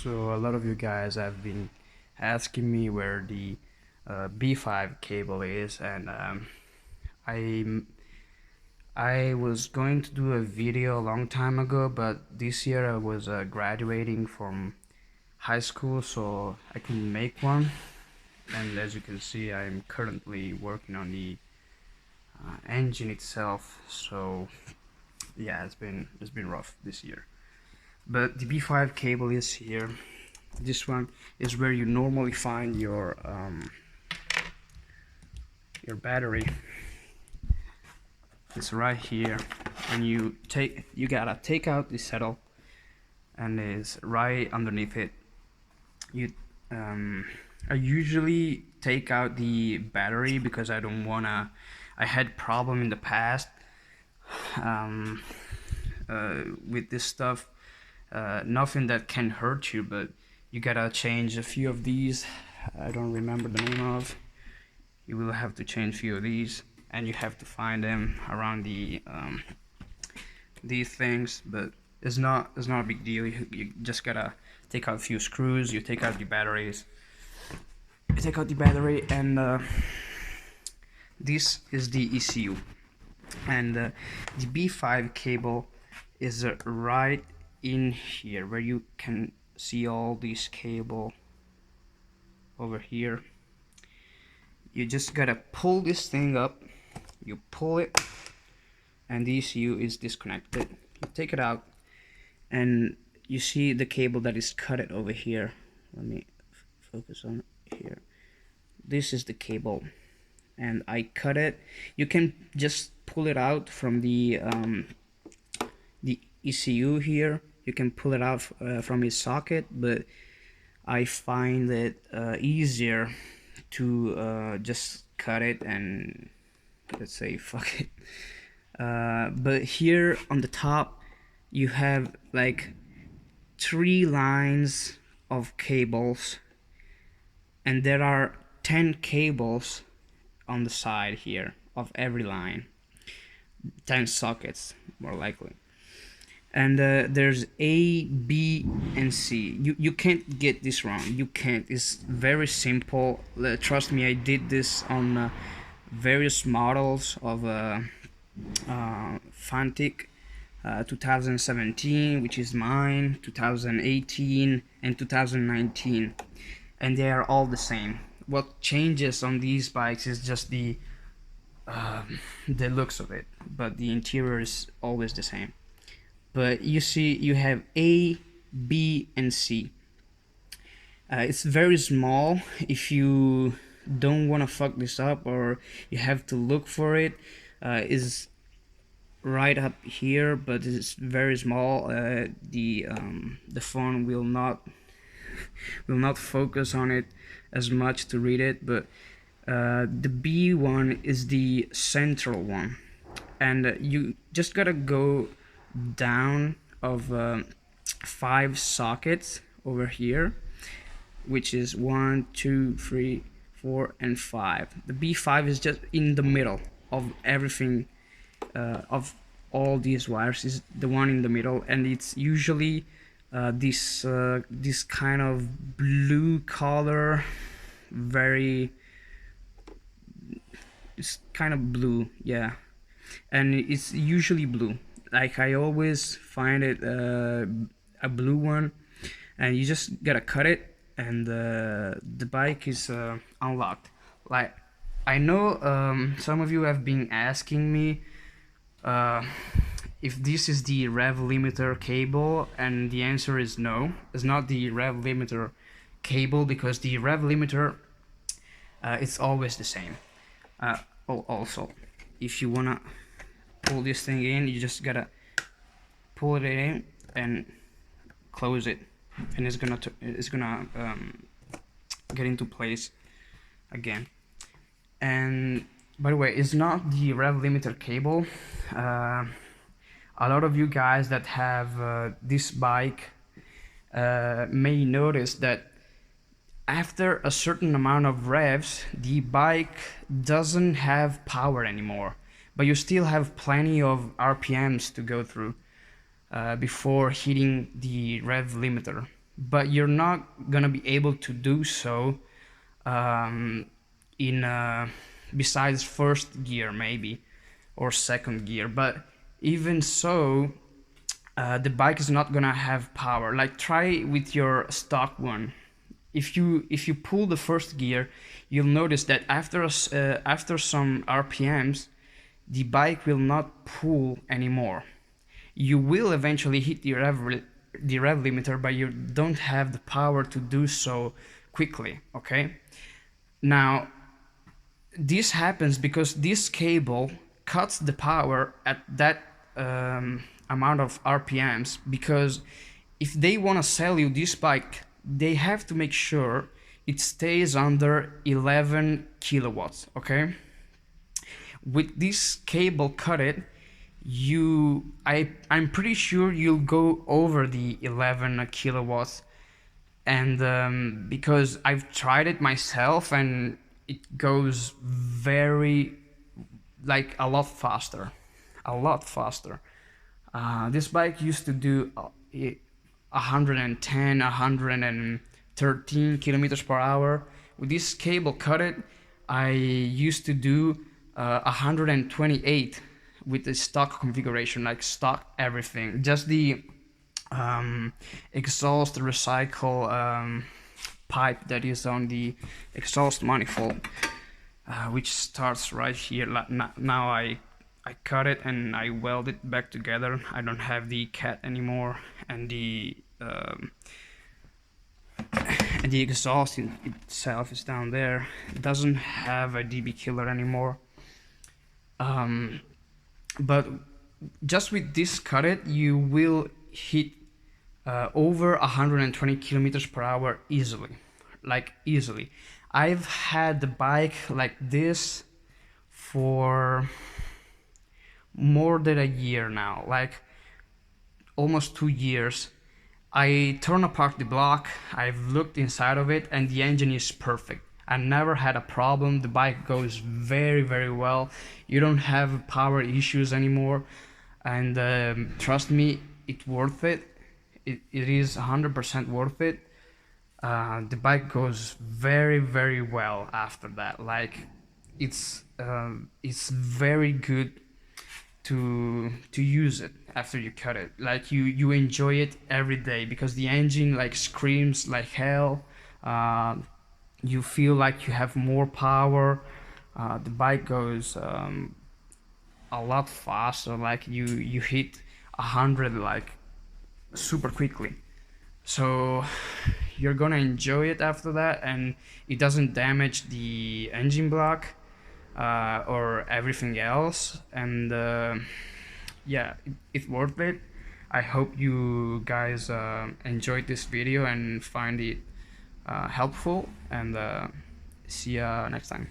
So a lot of you guys have been asking me where the B5 cable is, and I I was going to do a video a long time ago, but this year I was graduating from high school, so I couldn't make one. And as you can see, I'm currently working on the engine itself. So yeah, it's been rough this year. But the B5 cable is here. This one is where you normally find your battery. It's right here, and you gotta take out the saddle, and it's right underneath it. I usually take out the battery because I don't wanna. I had problem in the past with this stuff. Nothing that can hurt you, but you gotta change a few of these. I don't remember the name of. You will have to change a few of these, and you have to find them around these things. But it's not a big deal. You just gotta take out a few screws. You take out the batteries. You take out the battery, and this is the ECU, and the B5 cable is right in here, where you can see all these cable over here. You just gotta pull this thing up. You pull it, and the ECU is disconnected. You take it out, and you see the cable that is cut it over here. Let me focus on it here. This is the cable, and I cut it. You can just pull it out from the ECU here. You can pull it out from its socket, but I find it easier to just cut it and let's say fuck it. But here on the top you have like 3 lines of cables, and there are 10 cables on the side here of every line. 10 sockets more likely. And there's A, B, and C. You can't get this wrong. You can't. It's very simple. Trust me, I did this on various models of Fantic 2017, which is mine, 2018, and 2019, and they are all the same. What changes on these bikes is just the looks of it, but the interior is always the same. But you see, you have A, B, and C. It's very small. If you don't want to fuck this up, or you have to look for it, is right up here, but it's very small. The phone will not focus on it as much to read it, but the B one is the central one, and you just gotta go down of 5 sockets over here, which is 1, 2, 3, 4, and 5. The B5 is just in the middle of everything, of all these wires is the one in the middle, and it's usually this kind of blue color, it's kind of blue, yeah, and it's usually blue. Like I always find it a blue one, and you just gotta cut it, and the bike is unlocked. Like I know some of you have been asking me if this is the rev limiter cable, and the answer is no. It's not the rev limiter cable, because the rev limiter it's always the same. Also, if you wanna pull this thing in, you just gotta pull it in and close it, and it's gonna get into place again. And by the way, it's not the rev limiter cable. A lot of you guys that have this bike may notice that after a certain amount of revs, the bike doesn't have power anymore, but you still have plenty of RPMs to go through before hitting the rev limiter. but you're not gonna be able to do so in besides first gear maybe, or second gear. But even so, the bike is not gonna have power. Like, try with your stock one. If you pull the first gear, you'll notice that after some RPMs, the bike will not pull anymore. You will eventually hit the rev limiter, but you don't have the power to do so quickly. Okay. Now, this happens because this cable cuts the power at that amount of RPMs, because if they want to sell you this bike, they have to make sure it stays under 11 kilowatts. Okay. With this cable cut it, I'm pretty sure you'll go over the 11 kilowatts. And because I've tried it myself, and it goes very, like, a lot faster, a lot faster. This bike used to do 110, 113 kilometers per hour. With this cable cut it, I used to do 128 with the stock configuration, like stock everything, just the exhaust recycle pipe that is on the exhaust manifold, which starts right here. Now I cut it and I weld it back together. I don't have the cat anymore, and the exhaust itself is down there. It doesn't have a DB killer anymore. But just with this cut it, you will hit over 120 kilometers per hour easily, like easily. I've had the bike like this for more than a year now, like almost 2 years. I turn apart the block, I've looked inside of it, and the engine is perfect. I never had a problem. The bike goes very, very well. You don't have power issues anymore, and trust me, it's worth it. It is 100% worth it. The bike goes very, very well after that. Like, it's very good to use it after you cut it. Like, you enjoy it every day, because the engine, like, screams like hell. You feel like you have more power. The bike goes a lot faster. Like, you hit 100 like super quickly. So you're gonna enjoy it after that, and it doesn't damage the engine block or everything else. And yeah, it's worth it. I hope you guys enjoyed this video and find it helpful, and see ya next time.